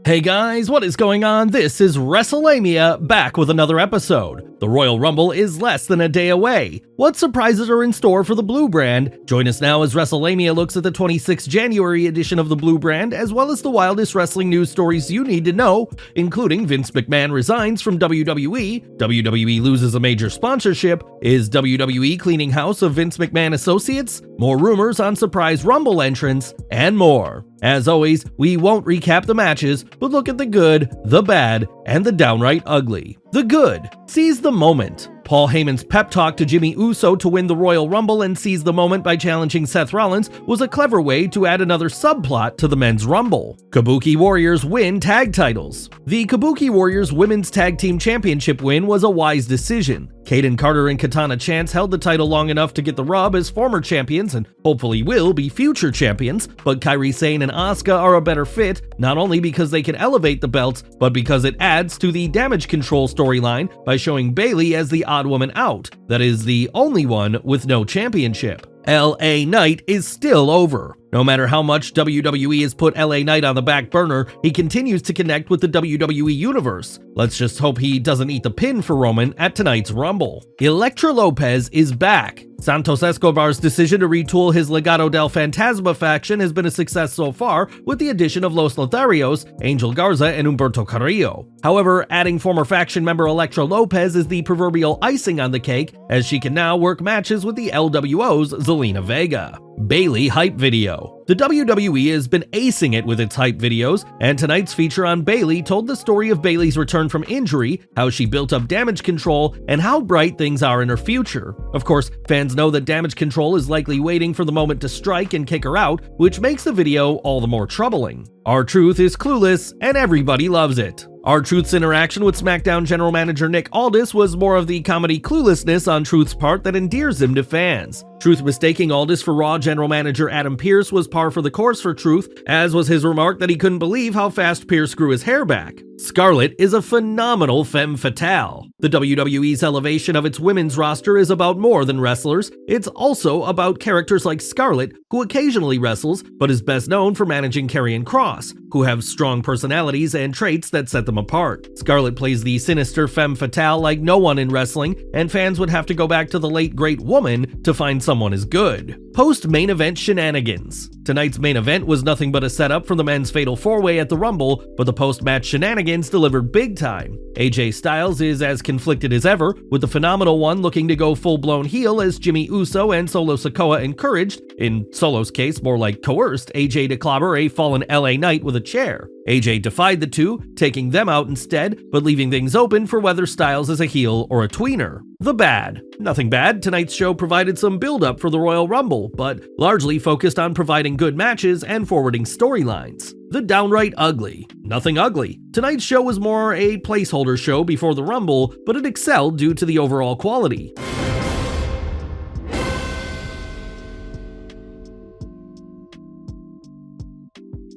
Hey guys, what is going on? This is Wrestlelamia, back with another episode. The Royal Rumble is less than a day away. What surprises are in store for the Blue Brand? Join us now as Wrestlelamia looks at the 26th January edition of the Blue Brand, as well as the wildest wrestling news stories you need to know, including Vince McMahon resigns from WWE, WWE loses a major sponsorship, is WWE cleaning house of Vince McMahon associates, more rumors on surprise Rumble entrants, and more. As always, we won't recap the matches, but look at the good, the bad, and the downright ugly. The good: seize the moment. Paul Heyman's pep talk to Jimmy Uso to win the Royal Rumble and seize the moment by challenging Seth Rollins was a clever way to add another subplot to the Men's Rumble. Kabuki Warriors win tag titles. The Kabuki Warriors Women's Tag Team Championship win was a wise decision. Kaden Carter and Katana Chance held the title long enough to get the rub as former champions and hopefully will be future champions, but Kairi Sane and Asuka are a better fit, not only because they can elevate the belts, but because it adds to the Damage Control storyline by showing Bayley as the odd woman out, that is the only one with no championship. LA Knight is still over. No matter how much WWE has put LA Knight on the back burner, he continues to connect with the WWE Universe. Let's just hope he doesn't eat the pin for Roman at tonight's Rumble. Elektra Lopez is back. Santos Escobar's decision to retool his Legado del Fantasma faction has been a success so far, with the addition of Los Lotharios, Angel Garza, and Humberto Carrillo. However, adding former faction member Elektra Lopez is the proverbial icing on the cake, as she can now work matches with the LWO's Zelina Vega. Bayley hype video. The WWE has been acing it with its hype videos, and tonight's feature on Bayley told the story of Bayley's return from injury, how she built up Damage Control, and how bright things are in her future. Of course, fans know that Damage Control is likely waiting for the moment to strike and kick her out, which makes the video all the more troubling. R-Truth is clueless, and everybody loves it. R-Truth's interaction with Smackdown general manager Nick Aldis was more of the comedy cluelessness on Truth's part that endears him to fans. Truth mistaking Aldis for Raw general manager Adam Pearce was par for the course for Truth, as was his remark that he couldn't believe how fast Pearce grew his hair back. Scarlett is a phenomenal femme fatale. The WWE's elevation of its women's roster is about more than wrestlers. It's also about characters like Scarlett, who occasionally wrestles, but is best known for managing Karrion Kross, who have strong personalities and traits that set them apart. Scarlett plays the sinister femme fatale like no one in wrestling, and fans would have to go back to the late great Woman to find someone as good. Post-main event shenanigans. Tonight's main event was nothing but a setup for the men's fatal four-way at the Rumble, but the post-match shenanigans delivered big time. AJ Styles is as conflicted as ever, with the Phenomenal One looking to go full-blown heel as Jimmy Uso and Solo Sikoa encouraged, in Solo's case more like coerced, AJ to clobber a fallen LA Knight with a chair. AJ defied the two, taking them out instead, but leaving things open for whether Styles is a heel or a tweener. The bad. Nothing bad. Tonight's show provided some build-up for the Royal Rumble, but largely focused on providing good matches and forwarding storylines. The downright ugly. Nothing ugly. Tonight's show was more a placeholder show before the Rumble, but it excelled due to the overall quality.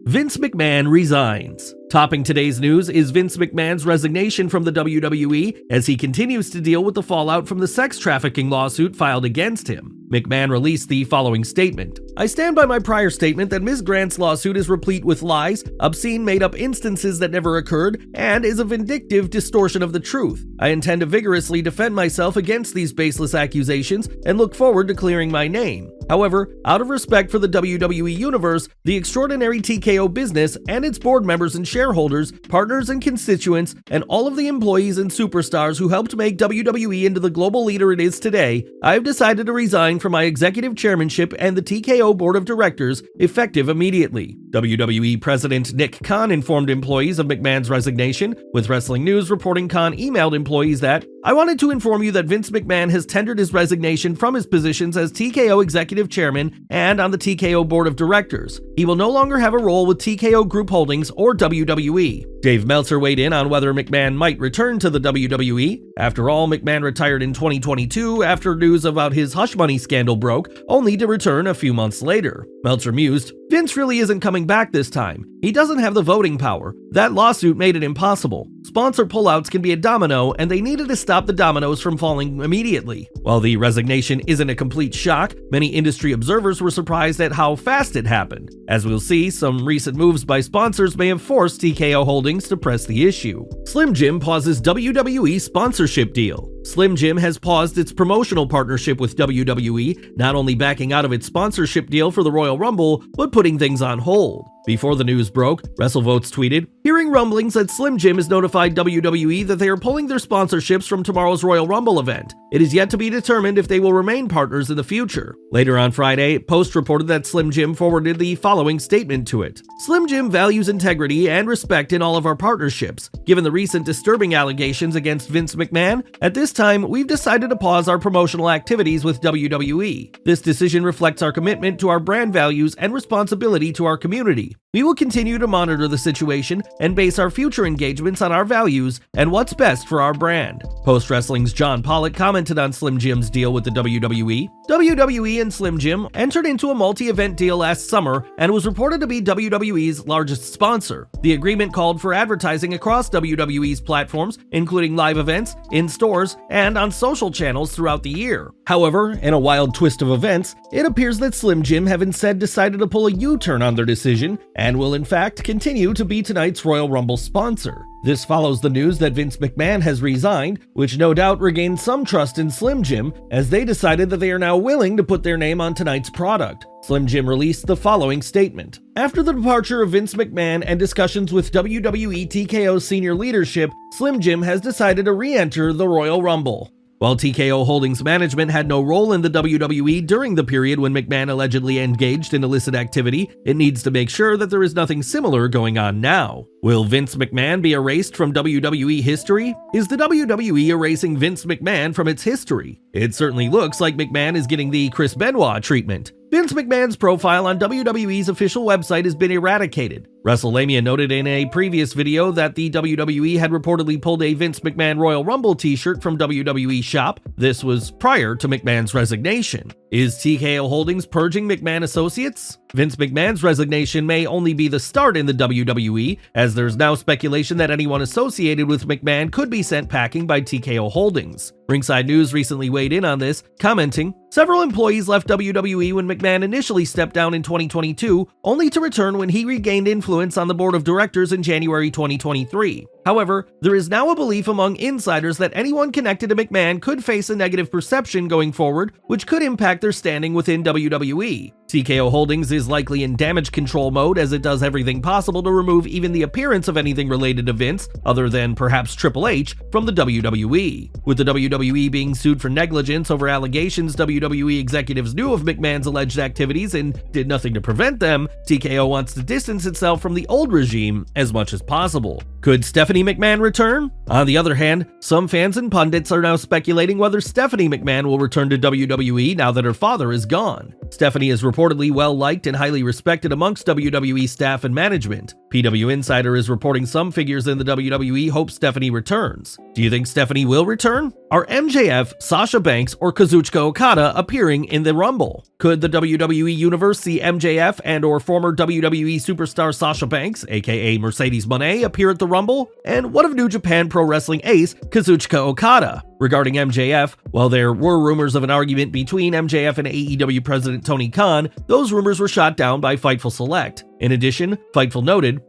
Vince McMahon resigns. Topping today's news is Vince McMahon's resignation from the WWE as he continues to deal with the fallout from the sex trafficking lawsuit filed against him. McMahon released the following statement. I stand by my prior statement that Ms. Grant's lawsuit is replete with lies, obscene made-up instances that never occurred, and is a vindictive distortion of the truth. I intend to vigorously defend myself against these baseless accusations and look forward to clearing my name. However, out of respect for the WWE Universe, the extraordinary TKO business, and its board members and shareholders, partners and constituents, and all of the employees and superstars who helped make WWE into the global leader it is today, I have decided to resign from my executive chairmanship and the TKO board of directors, effective immediately. WWE President Nick Khan informed employees of McMahon's resignation, with Wrestling News reporting Khan emailed employees that, I wanted to inform you that Vince McMahon has tendered his resignation from his positions as TKO executive chairman and on the TKO board of directors. He will no longer have a role with TKO Group Holdings or WWE. Dave Meltzer weighed in on whether McMahon might return to the WWE. After all, McMahon retired in 2022 after news about his hush money scandal broke, only to return a few months later. Meltzer mused, Vince really isn't coming back this time. He doesn't have the voting power. That lawsuit made it impossible. sponsor pullouts can be a domino, and they needed to stop the dominoes from falling immediately. While the resignation isn't a complete shock, many industry observers were surprised at how fast it happened. As we'll see, some recent moves by sponsors may have forced TKO-Holdings to press the issue. Slim Jim pauses WWE sponsorship deal. Slim Jim has paused its promotional partnership with WWE, not only backing out of its sponsorship deal for the Royal Rumble, but putting things on hold. Before the news broke, WrestleVotes tweeted, "Hearing rumblings that Slim Jim has notified WWE that they are pulling their sponsorships from tomorrow's Royal Rumble event. It is yet to be determined if they will remain partners in the future." Later on Friday, Post reported that Slim Jim forwarded the following statement to it. "Slim Jim values integrity and respect in all of our partnerships. Given the recent disturbing allegations against Vince McMahon, at this time, we've decided to pause our promotional activities with WWE. This decision reflects our commitment to our brand values and responsibility to our community. We will continue to monitor the situation and base our future engagements on our values and what's best for our brand." Post Wrestling's John Pollock commented on Slim Jim's deal with the WWE. WWE and Slim Jim entered into a multi-event deal last summer and was reported to be WWE's largest sponsor. The agreement called for advertising across WWE's platforms, including live events, in stores, and on social channels throughout the year. However, in a wild twist of events, it appears that Slim Jim have instead decided to pull a U-turn on their decision and will in fact continue to be tonight's Royal Rumble sponsor. This follows the news that Vince McMahon has resigned, which no doubt regained some trust in Slim Jim, as they decided that they are now willing to put their name on tonight's product. Slim Jim released the following statement. "After the departure of Vince McMahon and discussions with WWE TKO senior leadership, Slim Jim has decided to re-enter the Royal Rumble." While TKO-Holdings management had no role in the WWE during the period when McMahon allegedly engaged in illicit activity, it needs to make sure that there is nothing similar going on now. Will Vince McMahon be erased from WWE history? Is the WWE erasing Vince McMahon from its history? It certainly looks like McMahon is getting the Chris Benoit treatment. Vince McMahon's profile on WWE's official website has been eradicated. Wrestlelamia noted in a previous video that the WWE had reportedly pulled a Vince McMahon Royal Rumble t-shirt from WWE shop. This was prior to McMahon's resignation. Is TKO Holdings purging McMahon associates? Vince McMahon's resignation may only be the start in the WWE, as there's now speculation that anyone associated with McMahon could be sent packing by TKO Holdings. Ringside News recently weighed in on this, commenting, "Several employees left WWE when McMahon initially stepped down in 2022, only to return when he regained influence on the board of directors in January 2023. However, there is now a belief among insiders that anyone connected to McMahon could face a negative perception going forward, which could impact their standing within WWE. TKO Holdings is likely in damage control mode as it does everything possible to remove even the appearance of anything related to Vince, other than perhaps Triple H, from the WWE. With the WWE being sued for negligence over allegations WWE executives knew of McMahon's alleged activities and did nothing to prevent them, TKO wants to distance itself from the old regime as much as possible. Could Stephanie McMahon return? On the other hand, some fans and pundits are now speculating whether Stephanie McMahon will return to WWE now that her father is gone. Stephanie is reportedly well-liked and highly respected amongst WWE staff and management. PW Insider is reporting some figures in the WWE hope Stephanie returns. Do you think Stephanie will return? Are MJF, Sasha Banks, or Kazuchika Okada appearing in the Rumble? Could the WWE Universe see MJF and/or former WWE superstar Sasha Banks, aka Mercedes Moné, appear at the Rumble? And what of New Japan Pro Wrestling ace Kazuchika Okada? Regarding MJF, while there were rumors of an argument between MJF and AEW president Tony Khan, those rumors were shot down by Fightful Select. In addition, Fightful noted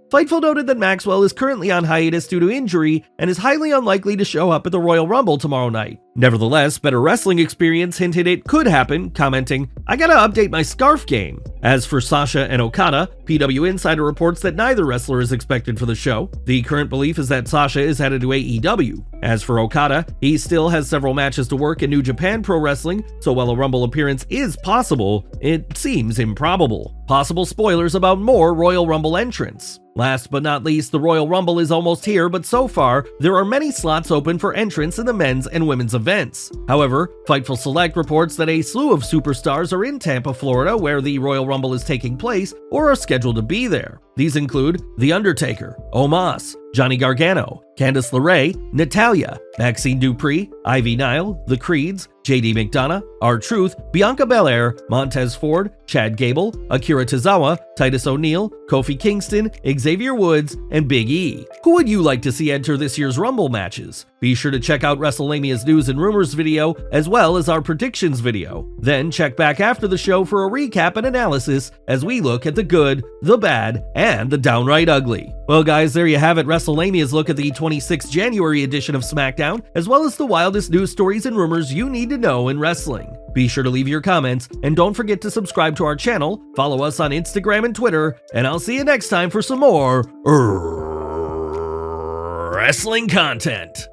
that Maxwell is currently on hiatus due to injury and is highly unlikely to show up at the Royal Rumble tomorrow night. Nevertheless, Better Wrestling Experience hinted it could happen, commenting, "I gotta update my scarf game." As for Sasha and Okada, PW Insider reports that neither wrestler is expected for the show. The current belief is that Sasha is headed to AEW. As for Okada, he still has several matches to work in New Japan Pro Wrestling, so while a Rumble appearance is possible, it seems improbable. Possible spoilers about more Royal Rumble entrants. Last but not least, the Royal Rumble is almost here, but so far, there are many slots open for entrants in the men's and women's events. However, Fightful Select reports that a slew of superstars are in Tampa, Florida, where the Royal Rumble is taking place, or are scheduled to be there. These include The Undertaker, Omos, Johnny Gargano, Candice LeRae, Natalya, Maxine Dupree, Ivy Nile, The Creeds, JD McDonough, R-Truth, Bianca Belair, Montez Ford, Chad Gable, Akira Tozawa, Titus O'Neil, Kofi Kingston, Xavier Woods, and Big E. Who would you like to see enter this year's Rumble matches? Be sure to check out WrestleLamia's News and Rumors video as well as our predictions video. Then check back after the show for a recap and analysis as we look at the good, the bad, and the downright ugly. Well guys, there you have it, WrestleLamia's look at the 26th January edition of Smackdown, as well as the wildest news stories and rumors you need to know in wrestling. Be sure to leave your comments, and don't forget to subscribe to our channel, follow us on Instagram and Twitter, and I'll see you next time for some more wrestling content.